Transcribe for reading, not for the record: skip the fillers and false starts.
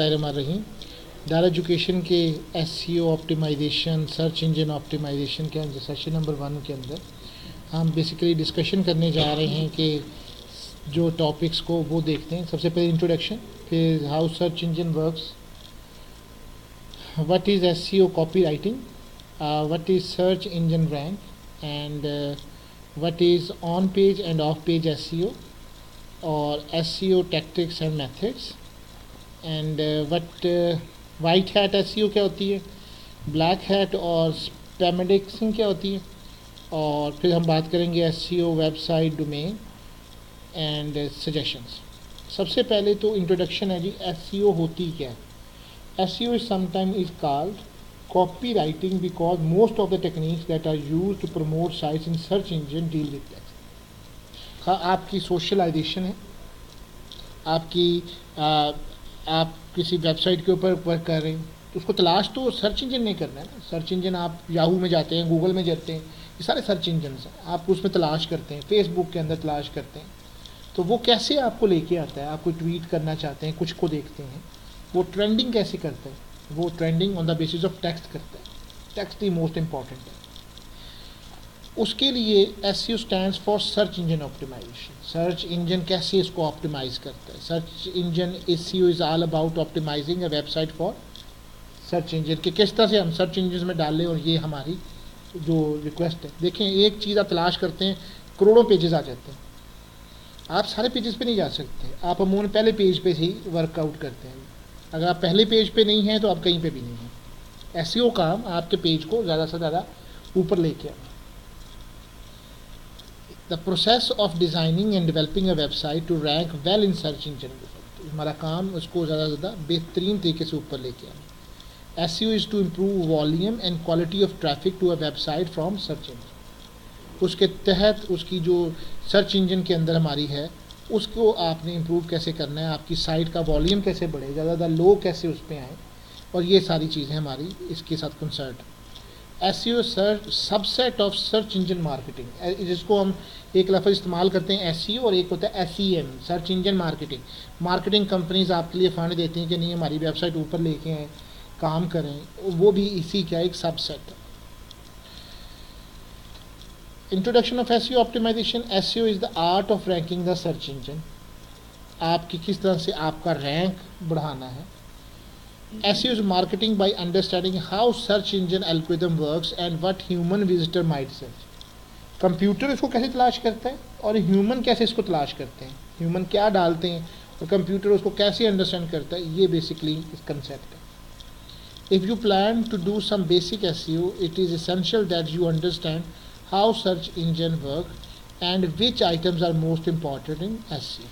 बिस्मिल्लाहिर्रहमानिर्रहीम। दारा एजुकेशन के SEO optimization, search engine optimization के अंदर सेशन नंबर 1 के अंदर हम बेसिकली डिस्कशन करने जा रहे हैं कि जो टॉपिक्स को वो देखते हैं। सबसे पहले इंट्रोडक्शन, फिर how search engine works, what is SEO copy writing, what is search engine rank, and what is on page end of page SEO और SEO tactics and methods, and what white hat SEO क्या होती है, black hat और स्पैमेडिक्सिंग क्या होती है, और फिर हम बात करेंगे SEO website domain and suggestions. सबसे पहले तो इंट्रोडक्शन है जी, SEO होती क्या है। SEO is sometime is called copy writing because most of the techniques that are use to promote sites in search engine deal with text. आपकी socialization है, आपकी आप किसी वेबसाइट के ऊपर वर्क कर रहे हैं तो उसको तलाश तो सर्च इंजन नहीं करना है ना। सर्च इंजन आप याहू में जाते हैं, गूगल में जाते हैं, ये सारे सर्च इंजन हैं, आप उसमें तलाश करते हैं, फेसबुक के अंदर तलाश करते हैं। तो वो कैसे आपको लेके आता है, आप कोई ट्वीट करना चाहते हैं, कुछ को देखते हैं, वो ट्रेंडिंग कैसे करता है, वो trending on the basis of text करता है। टेक्स्ट ही मोस्ट इंपॉर्टेंट है। उसके लिए SEO stands for search engine optimization. Search engine कैसे इसको ऑप्टिमाइज करता है। Search engine SEO is all about optimizing a website for search engine, कि किस तरह से हम सर्च इंजन में डालें। और ये हमारी जो रिक्वेस्ट है, देखें एक चीज़ आप तलाश करते हैं, करोड़ों पेजेस आ जाते हैं, आप सारे पेजेस पे नहीं जा सकते, आप अमूमन पहले पेज पे ही वर्कआउट करते हैं। अगर आप पहले पेज पे नहीं हैं तो आप कहीं पे भी नहीं हैं। SEO काम आपके पेज को ज़्यादा से ज़्यादा ऊपर लेके आना। The process of designing and developing a website to rank well in search engine, हमारा काम उसको ज़्यादा से ज़्यादा बेहतरीन तरीके से ऊपर लेके आना। SEO is to improve volume and quality of traffic to a website from search engine. उसके तहत उसकी जो सर्च इंजन के अंदर हमारी है उसको आपने इम्प्रूव कैसे करना है, आपकी साइट का वॉल्यूम कैसे बढ़े, ज़्यादा लोग कैसे उस पर आएँ, और ये सारी चीज़ें हमारी इसके साथ concern. SEO search subset of search engine marketing, जिसको हम एक लफ्ज़ इस्तेमाल करते हैं SEO, और एक होता है SEM, search engine marketing. Marketing companies आपके लिए फंड देती हैं कि नहीं हमारी वेबसाइट ऊपर लेके आएँ, काम करें, वो भी इसी का एक सबसेट है। Introduction of SEO optimization. SEO is the art of ranking the search engine. आपकी किस तरह से आपका रैंक बढ़ाना है। SEO is marketing by understanding how search engine algorithm works and what human visitor might search. Computer इसको कैसे तलाश करता है और ह्यूमन कैसे इसको तलाश करते हैं, ह्यूमन क्या डालते हैं और कंप्यूटर उसको कैसे अंडरस्टैंड करता है, ये बेसिकली इस कंसेप्ट है। If you plan to do some basic SEO, it is essential that you understand how search engine work and which items are most important in SEO.